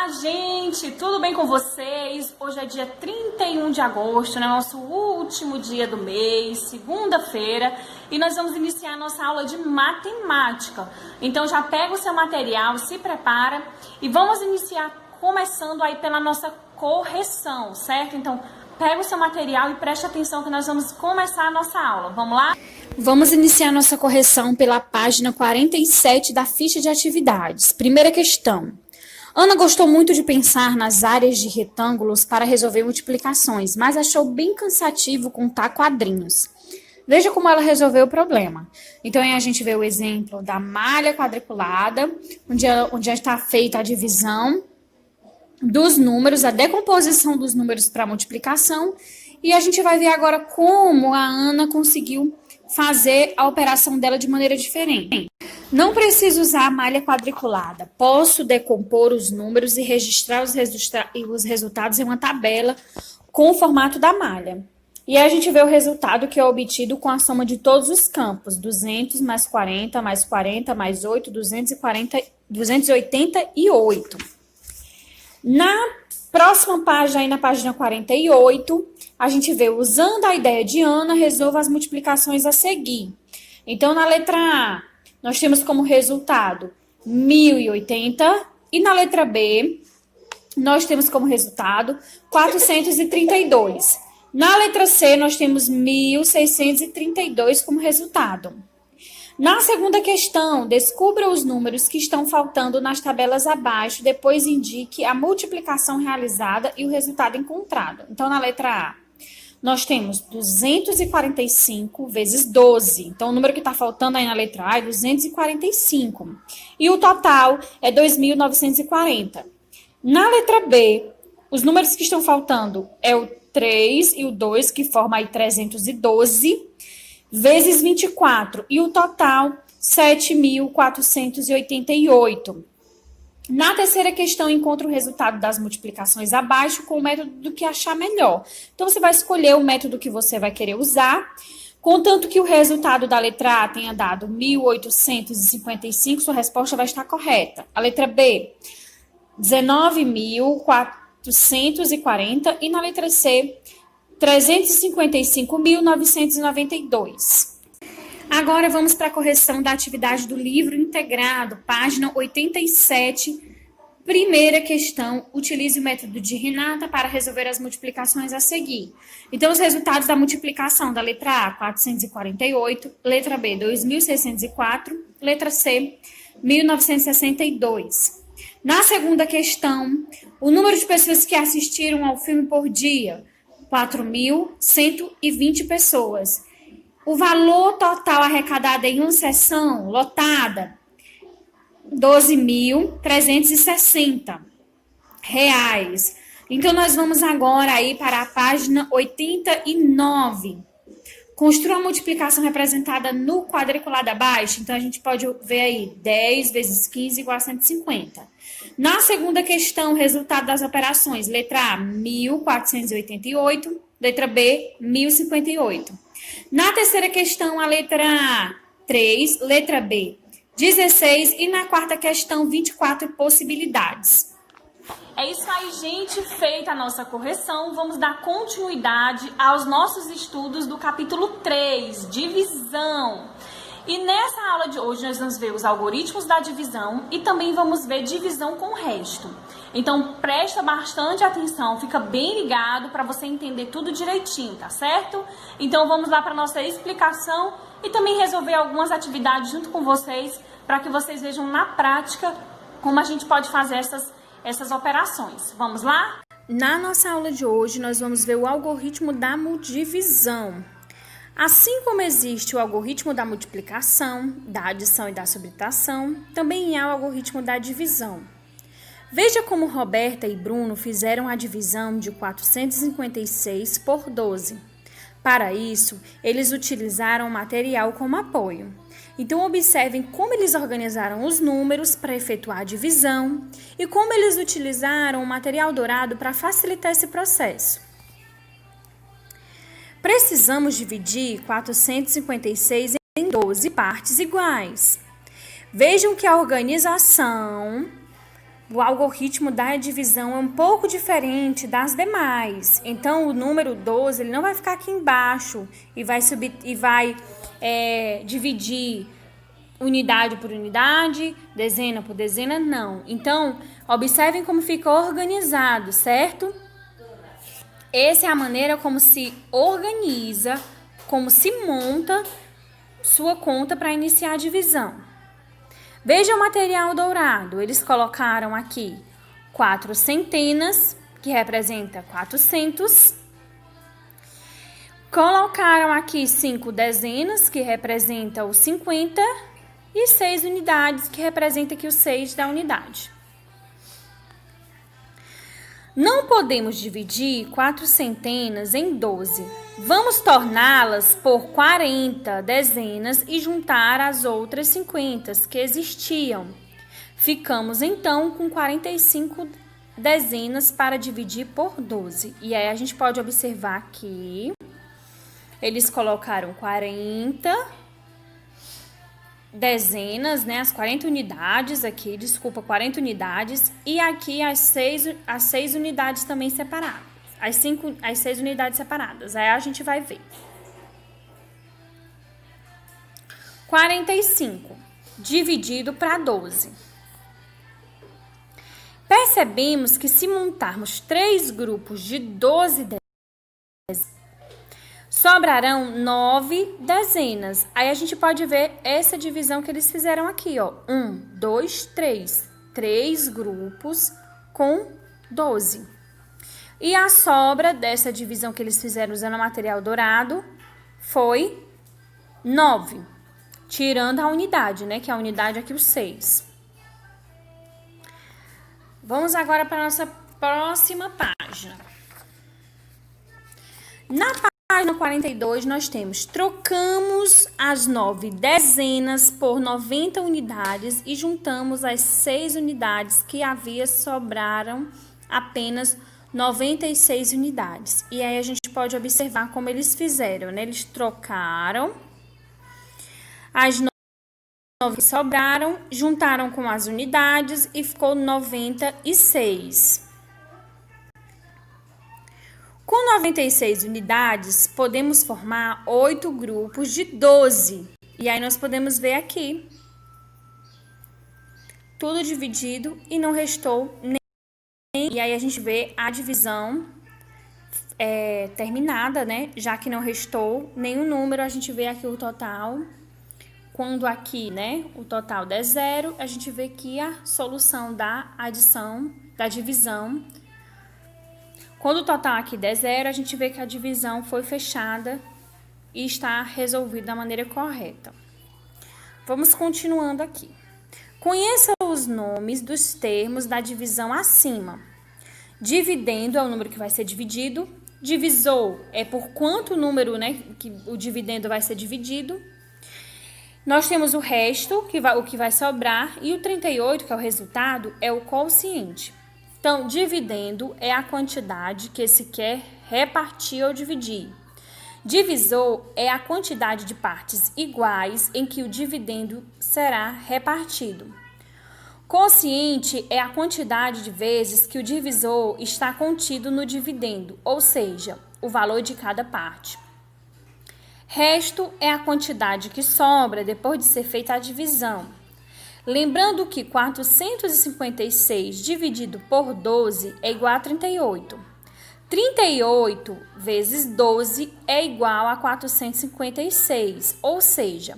Olá, gente! Tudo bem com vocês? Hoje é dia 31 de agosto, né? Nosso último dia do mês, segunda-feira, e nós vamos iniciar a nossa aula de matemática. Então já pega o seu material, se prepara e vamos iniciar começando aí pela nossa correção, certo? Então pega o seu material e preste atenção que nós vamos começar a nossa aula. Vamos lá? Vamos iniciar nossa correção pela página 47 da ficha de atividades. Primeira questão. Ana gostou muito de pensar nas áreas de retângulos para resolver multiplicações, mas achou bem cansativo contar quadrinhos. Veja como ela resolveu o problema. Então, aí a gente vê o exemplo da malha quadriculada, onde está feita a divisão dos números, a decomposição dos números para multiplicação, e a gente vai ver agora como a Ana conseguiu fazer a operação dela de maneira diferente. Não preciso usar a malha quadriculada. Posso decompor os números e registrar os resultados em uma tabela com o formato da malha. E aí a gente vê o resultado que é obtido com a soma de todos os campos. 200 mais 40, mais 40, mais 8, 288. Na próxima página, aí na página 48, a gente vê, usando a ideia de Ana, resolva as multiplicações a seguir. Então, na letra A, nós temos como resultado 1080 e na letra B, nós temos como resultado 432. Na letra C, nós temos 1632 como resultado. Na segunda questão, descubra os números que estão faltando nas tabelas abaixo, depois indique a multiplicação realizada e o resultado encontrado. Então, na letra A, nós temos 245 vezes 12. Então, o número que está faltando aí na letra A é 245. E o total é 2.940. Na letra B, os números que estão faltando é o 3 e o 2, que forma aí 312, vezes 24. E o total, 7.488. Na terceira questão, encontra o resultado das multiplicações abaixo com o método do que achar melhor. Então, você vai escolher o método que você vai querer usar, contanto que o resultado da letra A tenha dado 1.855, sua resposta vai estar correta. A letra B, 19.440 e na letra C, 355.992. Agora vamos para a correção da atividade do livro integrado, página 87, primeira questão. Utilize o método de Renata para resolver as multiplicações a seguir. Então, os resultados da multiplicação da letra A, 448, letra B, 2.604, letra C, 1.962. Na segunda questão, o número de pessoas que assistiram ao filme por dia, 4.120 pessoas. O valor total arrecadado em uma sessão lotada, R$ 12.360. Então, nós vamos agora aí para a página 89. Construa a multiplicação representada no quadriculado abaixo. Então, a gente pode ver aí 10 vezes 15 igual a 150. Na segunda questão, resultado das operações. Letra A, 1.488. Letra B, 1.058. Na terceira questão, a letra A, 3. Letra B, 16. E na quarta questão, 24 possibilidades. É isso aí, gente. Feita a nossa correção, vamos dar continuidade aos nossos estudos do capítulo 3, divisão. E nessa aula de hoje nós vamos ver os algoritmos da divisão e também vamos ver divisão com resto. Então presta bastante atenção, fica bem ligado para você entender tudo direitinho, tá certo? Então vamos lá para a nossa explicação e também resolver algumas atividades junto com vocês para que vocês vejam na prática como a gente pode fazer essas operações. Vamos lá? Na nossa aula de hoje, nós vamos ver o algoritmo da divisão. Assim como existe o algoritmo da multiplicação, da adição e da subtração, também há o algoritmo da divisão. Veja como Roberta e Bruno fizeram a divisão de 456 por 12. Para isso, eles utilizaram o material como apoio. Então, observem como eles organizaram os números para efetuar a divisão e como eles utilizaram o material dourado para facilitar esse processo. Precisamos dividir 456 em 12 partes iguais. Vejam que a organização o algoritmo da divisão é um pouco diferente das demais. Então, o número 12 ele não vai ficar aqui embaixo e vai subir e vai dividir unidade por unidade, dezena por dezena, não. Então, observem como fica organizado, certo? Essa é a maneira como se organiza, como se monta sua conta para iniciar a divisão. Veja o material dourado. Eles colocaram aqui 4 centenas, que representa 400. Colocaram aqui 5 dezenas, que representa os 50. E 6 unidades, que representa aqui o 6 da unidade. Não podemos dividir 4 centenas em 12. Vamos torná-las por 40 dezenas e juntar as outras 50 que existiam. Ficamos então com 45 dezenas para dividir por 12. E aí a gente pode observar aqui, eles colocaram 40 dezenas, né, as 40 unidades aqui, 40 unidades, e aqui as 6 unidades também separadas, as 6 unidades separadas, aí a gente vai ver. 45 dividido para 12. Percebemos que se montarmos 3 grupos de 12 dezenas, sobrarão 9 dezenas. Aí a gente pode ver essa divisão que eles fizeram aqui, ó. 1, 2, 3. 3 grupos com 12. E a sobra dessa divisão que eles fizeram usando o material dourado foi 9. Tirando a unidade, né? Que a unidade aqui, o 6. Vamos agora para a nossa próxima página. Na página 42, nós temos: trocamos as 9 dezenas por 90 unidades e juntamos as 6 unidades que havia, sobraram apenas 96 unidades. E aí a gente pode observar como eles fizeram, né? Eles trocaram as 9 que sobraram, juntaram com as unidades e ficou 96. Com 96 unidades, podemos formar 8 grupos de 12. E aí nós podemos ver aqui, tudo dividido e não restou nem. E aí a gente vê a divisão terminada, né? Já que não restou nenhum número, a gente vê aqui o total. Quando aqui, né, o total der 0, a gente vê aqui a solução da adição, da divisão. Quando o total aqui der 0, a gente vê que a divisão foi fechada e está resolvida da maneira correta. Vamos continuando aqui. Conheça os nomes dos termos da divisão acima. Dividendo é o número que vai ser dividido. Divisor é por quanto número, né, que o dividendo vai ser dividido. Nós temos o resto, o que vai sobrar, e o 38, que é o resultado, é o quociente. Então, dividendo é a quantidade que se quer repartir ou dividir. Divisor é a quantidade de partes iguais em que o dividendo será repartido. Quociente é a quantidade de vezes que o divisor está contido no dividendo, ou seja, o valor de cada parte. Resto é a quantidade que sobra depois de ser feita a divisão. Lembrando que 456 dividido por 12 é igual a 38. 38 vezes 12 é igual a 456, ou seja,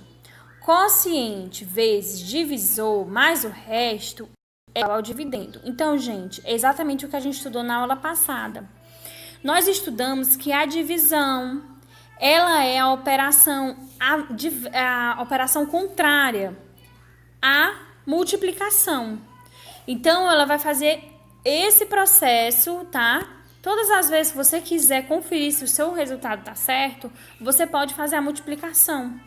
quociente vezes divisor mais o resto é igual ao dividendo. Então, gente, é exatamente o que a gente estudou na aula passada. Nós estudamos que a divisão, ela é a operação contrária à multiplicação. Então, ela vai fazer esse processo, tá? Todas as vezes que você quiser conferir se o seu resultado tá certo, você pode fazer a multiplicação.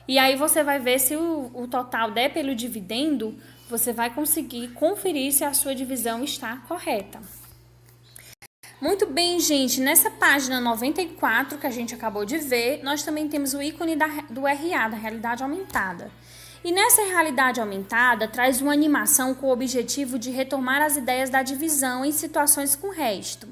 E aí você vai ver se o total der pelo dividendo, você vai conseguir conferir se a sua divisão está correta. Muito bem, gente, nessa página 94 que a gente acabou de ver, nós também temos o ícone do RA, da realidade aumentada. E nessa realidade aumentada, traz uma animação com o objetivo de retomar as ideias da divisão em situações com o resto,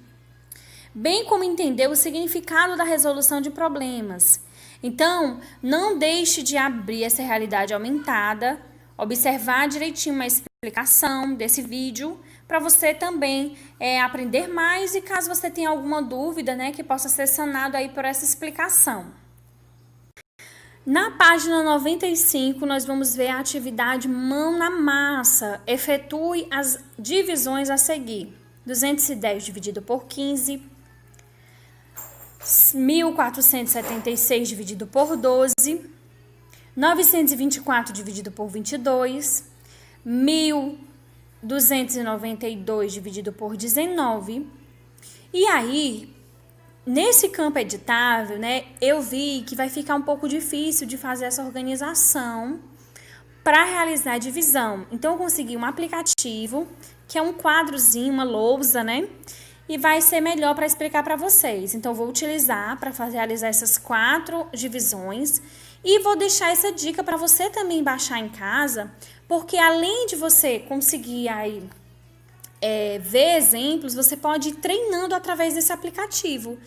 bem como entender o significado da resolução de problemas. Então, não deixe de abrir essa realidade aumentada, observar direitinho uma explicação desse vídeo, para você também aprender mais e caso você tenha alguma dúvida, né, que possa ser sanado aí por essa explicação. Na página 95, nós vamos ver a atividade mão na massa. Efetue as divisões a seguir. 210 dividido por 15, 1.476 dividido por 12, 924 dividido por 22, 1.292 dividido por 19. E aí, nesse campo editável, né, eu vi que vai ficar um pouco difícil de fazer essa organização para realizar a divisão. Então, eu consegui um aplicativo, que é um quadrozinho, uma lousa, né? E vai ser melhor para explicar para vocês. Então, eu vou utilizar para realizar essas 4 divisões e vou deixar essa dica para você também baixar em casa, porque além de você conseguir aí ver exemplos, você pode ir treinando através desse aplicativo.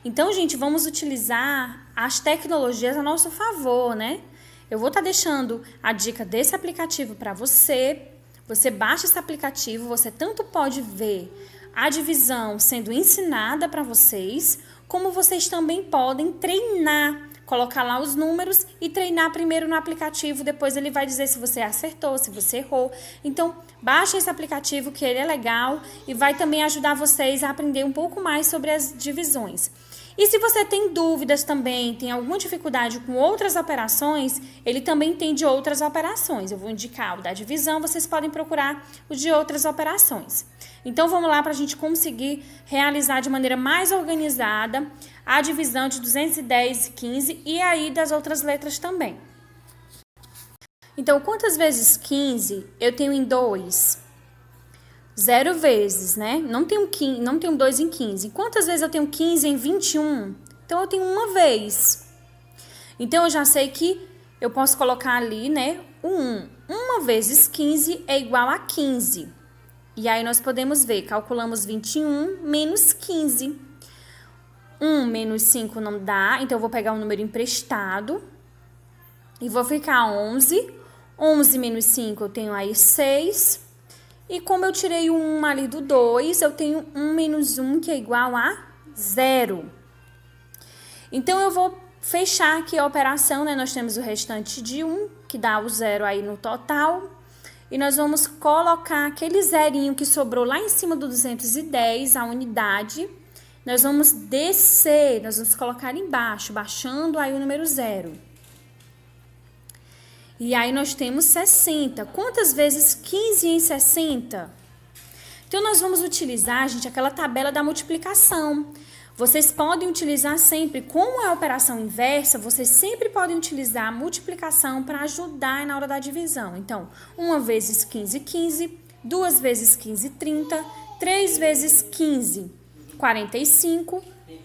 Então, gente, vamos utilizar as tecnologias a nosso favor, né? Eu vou estar deixando a dica desse aplicativo para você. Você baixa esse aplicativo, você tanto pode ver a divisão sendo ensinada para vocês, como vocês também podem treinar, colocar lá os números e treinar primeiro no aplicativo, depois ele vai dizer se você acertou, se você errou. Então, baixa esse aplicativo que ele é legal e vai também ajudar vocês a aprender um pouco mais sobre as divisões. E se você tem dúvidas também, tem alguma dificuldade com outras operações, ele também tem de outras operações. Eu vou indicar o da divisão, vocês podem procurar o de outras operações. Então, vamos lá para a gente conseguir realizar de maneira mais organizada a divisão de 210 e 15 e aí das outras letras também. Então, quantas vezes 15 eu tenho em 2? 0 vezes, né? Não tenho 2 em 15. Quantas vezes eu tenho 15 em 21? Então, eu tenho uma vez. Então, eu já sei que eu posso colocar ali, né, o 1. 1 vezes 15 é igual a 15. E aí, nós podemos ver, calculamos 21 menos 15. 1 menos 5 não dá, então eu vou pegar um número emprestado e vou ficar 11. 11 menos 5 eu tenho aí 6. E como eu tirei o 1 ali do 2, eu tenho 1 menos 1, que é igual a 0. Então, eu vou fechar aqui a operação, né? Nós temos o restante de 1, que dá o 0 aí no total. E nós vamos colocar aquele zerinho que sobrou lá em cima do 210, a unidade. Nós vamos descer, nós vamos colocar embaixo, baixando aí o número 0. E aí, nós temos 60. Quantas vezes 15 em 60? Então, nós vamos utilizar, gente, aquela tabela da multiplicação. Vocês podem utilizar sempre, como é a operação inversa, vocês sempre podem utilizar a multiplicação para ajudar na hora da divisão. Então, 1 vezes 15, 15. 2 vezes 15, 30. 3 vezes 15, 45.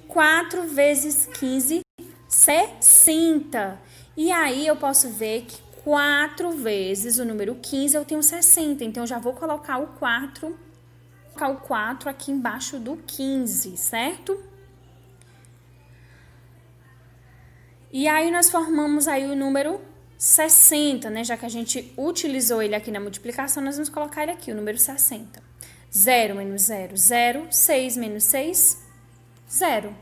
4 vezes 15, 60. E aí, eu posso ver que 4 vezes o número 15 eu tenho 60. Então, eu já vou colocar o 4 aqui embaixo do 15, certo? E aí, nós formamos aí o número 60, né? Já que a gente utilizou ele aqui na multiplicação, nós vamos colocar ele aqui, o número 60. 0 menos 0, 0. 6 menos 6, 0.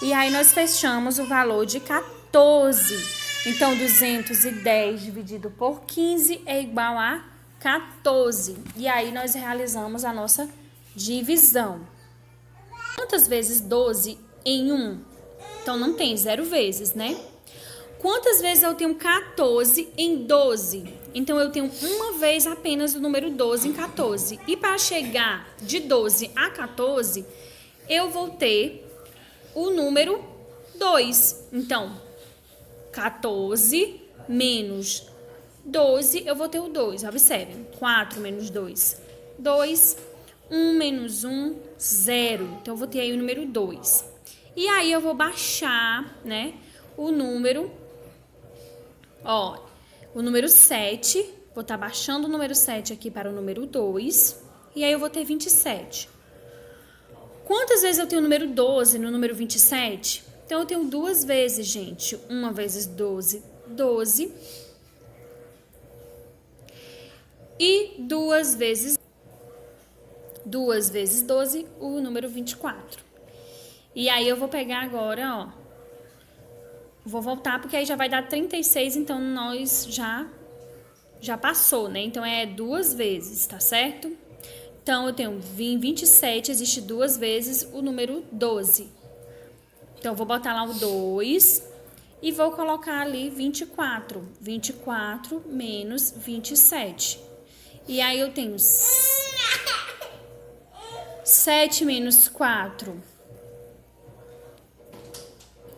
E aí, nós fechamos o valor de 14. Então, 210 dividido por 15 é igual a 14. E aí, nós realizamos a nossa divisão. Quantas vezes 12 em 1? Então, não tem 0 vezes, né? Quantas vezes eu tenho 14 em 12? Então, eu tenho uma vez apenas o número 12 em 14. E para chegar de 12 a 14, eu vou ter o número 2. Então, 14 menos 12, eu vou ter o 2. Observem, 4 menos 2, 2. 1 menos 1, 0. Então, eu vou ter aí o número 2. E aí, eu vou baixar, né, o número. Ó, o número 7, vou estar baixando o número 7 aqui para o número 2, e aí eu vou ter 27. Quantas vezes eu tenho o número 12 no número 27? Então, eu tenho duas vezes, gente. 1 vezes 12, 12. E 2 vezes 12, o número 24. E aí, eu vou pegar agora, ó. Vou voltar, porque aí já vai dar 36, então nós já passou, né? Então, é 2 vezes, tá certo? Então, eu tenho 27, existe 2 vezes o número 12. Então, eu vou botar lá o 2 e vou colocar ali 24. 24 menos 27. E aí, eu tenho 7 menos 4,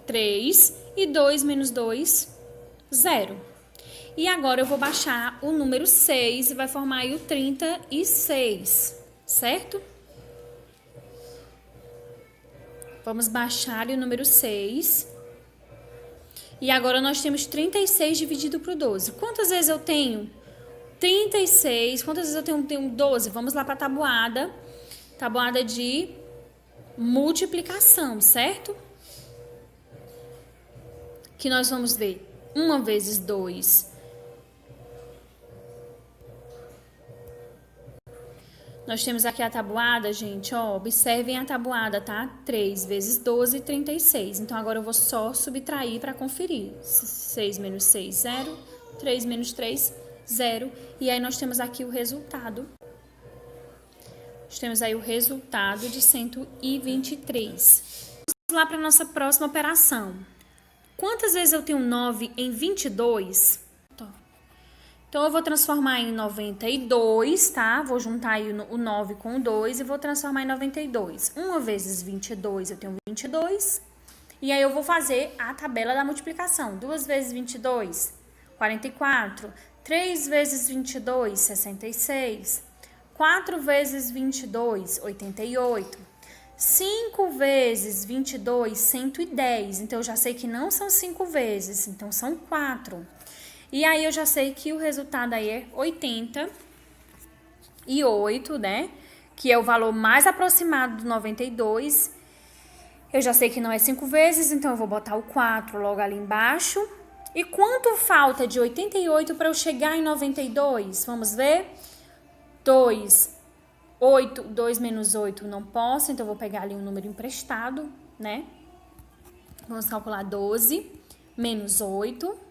3. E 2 menos 2, 0. E agora eu vou baixar o número 6 e vai formar aí o 36, certo? Vamos baixar ali o número 6. E agora nós temos 36 dividido por 12. Quantas vezes eu tenho 36? Quantas vezes eu tenho 12? Vamos lá para a tabuada. Tabuada de multiplicação, certo? Que nós vamos ver 1 vezes 2. Nós temos aqui a tabuada, gente, ó, observem a tabuada, tá? 3 vezes 12, 36. Então, agora eu vou só subtrair para conferir. 6 menos 6, 0. 3 menos 3, 0. E aí, nós temos aqui o resultado. Nós temos aí o resultado de 123. Vamos lá para a nossa próxima operação. Quantas vezes eu tenho 9 em 22? Então, eu vou transformar em 92, tá? Vou juntar aí o 9 com o 2 e vou transformar em 92. 1 vezes 22, eu tenho 22. E aí, eu vou fazer a tabela da multiplicação. 2 vezes 22, 44. 3 vezes 22, 66. 4 vezes 22, 88. 5 vezes 22, 110. Então, eu já sei que não são 5 vezes, então são 4. E aí, eu já sei que o resultado aí é 88, né? Que é o valor mais aproximado do 92. Eu já sei que não é 5 vezes, então eu vou botar o 4 logo ali embaixo. E quanto falta de 88 para eu chegar em 92? Vamos ver? 2 menos 8 não posso, então eu vou pegar ali um número emprestado, né? Vamos calcular 12 menos 8.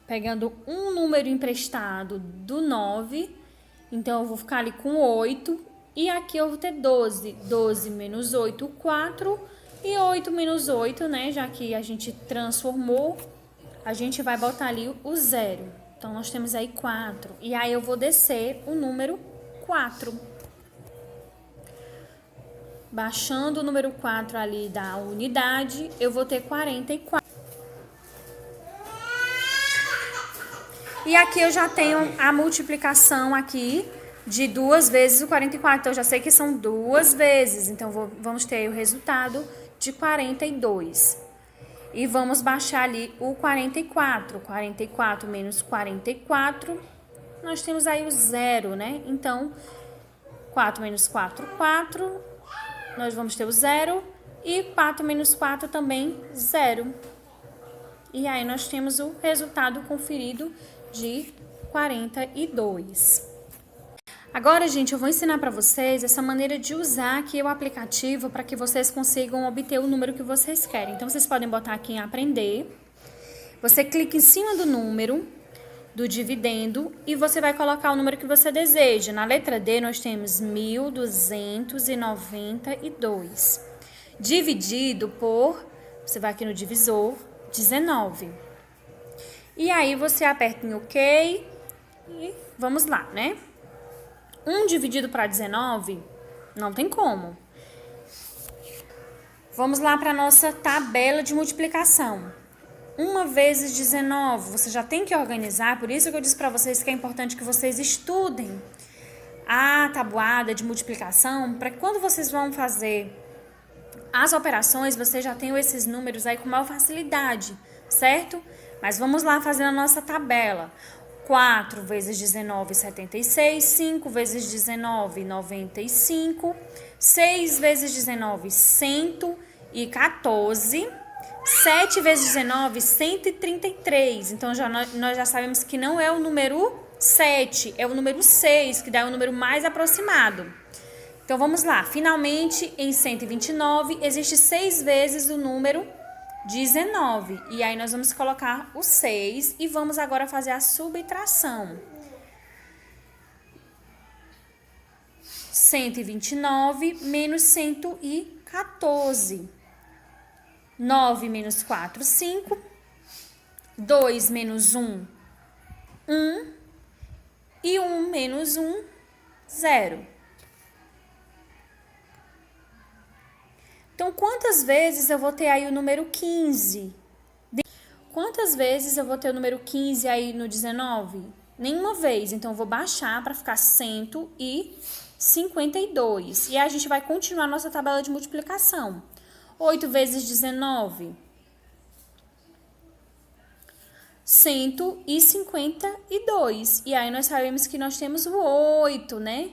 Pegando um número emprestado do 9, então eu vou ficar ali com 8. E aqui eu vou ter 12. 12 menos 8, 4. E 8 menos 8, né? Já que a gente transformou, a gente vai botar ali o 0. Então, nós temos aí 4. E aí, eu vou descer o número 4. Baixando o número 4 ali da unidade, eu vou ter 44. E aqui eu já tenho a multiplicação aqui de 2 vezes o 44. Então, eu já sei que são 2 vezes. Então, vamos ter aí o resultado de 42. E vamos baixar ali o 44. 44 menos 44, nós temos aí o 0, né? Então, 4 menos 4, 4. Nós vamos ter o 0. E 4 menos 4 também, 0. E aí, nós temos o resultado conferido de 42. Agora, gente, eu vou ensinar para vocês essa maneira de usar aqui o aplicativo para que vocês consigam obter o número que vocês querem. Então, vocês podem botar aqui em aprender. Você clica em cima do número do dividendo e você vai colocar o número que você deseja. Na letra D, nós temos 1.292. Dividido por, você vai aqui no divisor, 19. E aí, você aperta em OK e vamos lá, né? 1 dividido para 19, não tem como. Vamos lá para a nossa tabela de multiplicação. 1 vezes 19, você já tem que organizar, por isso que eu disse para vocês que é importante que vocês estudem a tabuada de multiplicação, para que quando vocês vão fazer as operações, vocês já tenham esses números aí com maior facilidade, certo? Mas vamos lá fazer a nossa tabela. 4 vezes 19, 76. 5 vezes 19, 95. 6 vezes 19, 114. 7 vezes 19, 133. Então, nós já sabemos que não é o número 7, é o número 6, que dá o número mais aproximado. Então, vamos lá. Finalmente, em 129, existe 6 vezes o número 19. E aí, nós vamos colocar o 6 e vamos agora fazer a subtração. 129 menos 114. 9 menos 4, 5. 2 menos 1, 1. E 1 menos 1, 0. Então, quantas vezes eu vou ter aí o número 15? Quantas vezes eu vou ter o número 15 aí no 19? Nenhuma vez. Então, eu vou baixar para ficar 152. E aí, a gente vai continuar a nossa tabela de multiplicação. 8 vezes 19. 152. E aí, nós sabemos que nós temos o 8, né?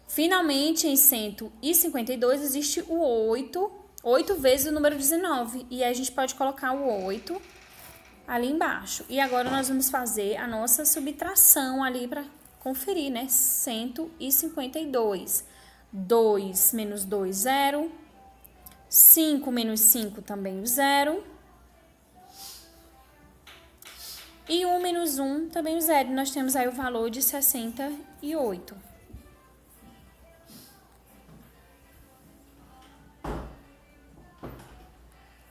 Finalmente, em 152, existe o 8. 8 vezes o número 19. E aí, a gente pode colocar o 8 ali embaixo. E agora, nós vamos fazer a nossa subtração ali para conferir, né? 152. 2 menos 2, 0. 5 menos 5 também o 0. E 1 menos 1 também o 0. Nós temos aí o valor de 68.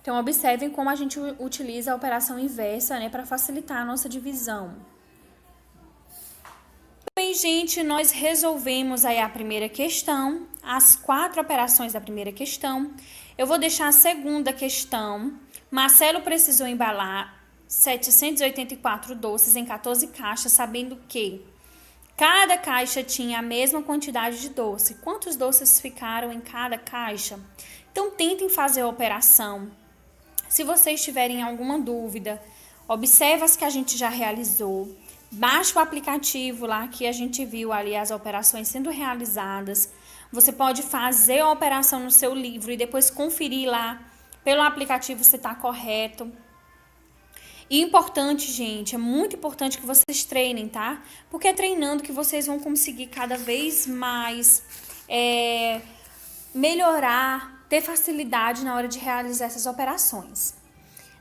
Então, observem como a gente utiliza a operação inversa, né, para facilitar a nossa divisão. Bem, gente, nós resolvemos aí a primeira questão, as 4 operações da primeira questão. Eu vou deixar a segunda questão. Marcelo precisou embalar 784 doces em 14 caixas, sabendo que cada caixa tinha a mesma quantidade de doce. Quantos doces ficaram em cada caixa? Então, tentem fazer a operação. Se vocês tiverem alguma dúvida, observe as que a gente já realizou. Baixe o aplicativo lá que a gente viu ali as operações sendo realizadas. Você pode fazer a operação no seu livro e depois conferir lá pelo aplicativo se está correto. E importante, gente, é muito importante que vocês treinem, tá? Porque é treinando que vocês vão conseguir cada vez mais melhorar, ter facilidade na hora de realizar essas operações.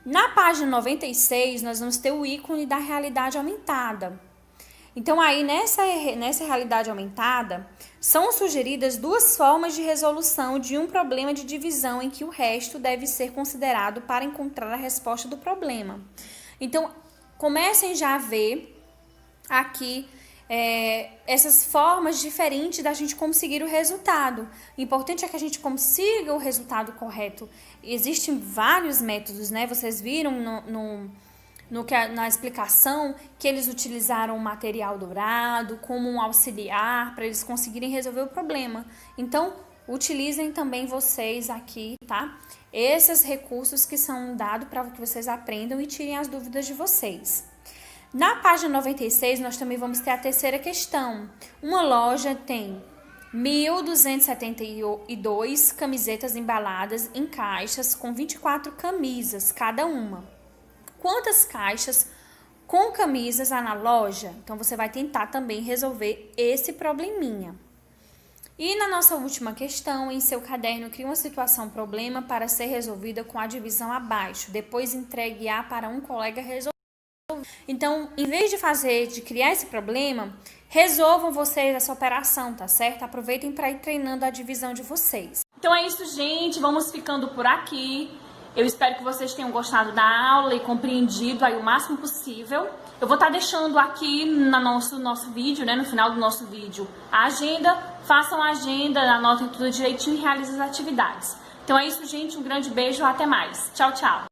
Na página 96, nós vamos ter o ícone da realidade aumentada. Então, aí, nessa realidade aumentada, são sugeridas 2 formas de resolução de um problema de divisão em que o resto deve ser considerado para encontrar a resposta do problema. Então, comecem já a ver aqui essas formas diferentes da gente conseguir o resultado. O importante é que a gente consiga o resultado correto. Existem vários métodos, né? Vocês viram na explicação que eles utilizaram o material dourado como um auxiliar para eles conseguirem resolver o problema. Então, utilizem também vocês aqui, tá? Esses recursos que são dados para que vocês aprendam e tirem as dúvidas de vocês. Na página 96, nós também vamos ter a terceira questão. Uma loja tem 1.272 camisetas embaladas em caixas com 24 camisas cada uma. Quantas caixas com camisas há na loja? Então, você vai tentar também resolver esse probleminha. E na nossa última questão, em seu caderno, crie uma situação-problema para ser resolvida com a divisão abaixo. Depois entregue-a para um colega resolver. Então, em vez de criar esse problema, resolvam vocês essa operação, tá certo? Aproveitem para ir treinando a divisão de vocês. Então é isso, gente. Vamos ficando por aqui. Eu espero que vocês tenham gostado da aula e compreendido aí o máximo possível. Eu vou estar deixando aqui no nosso vídeo, né, no final do nosso vídeo, a agenda. Façam a agenda, anotem tudo direitinho e realizem as atividades. Então é isso, gente. Um grande beijo. Até mais. Tchau, tchau.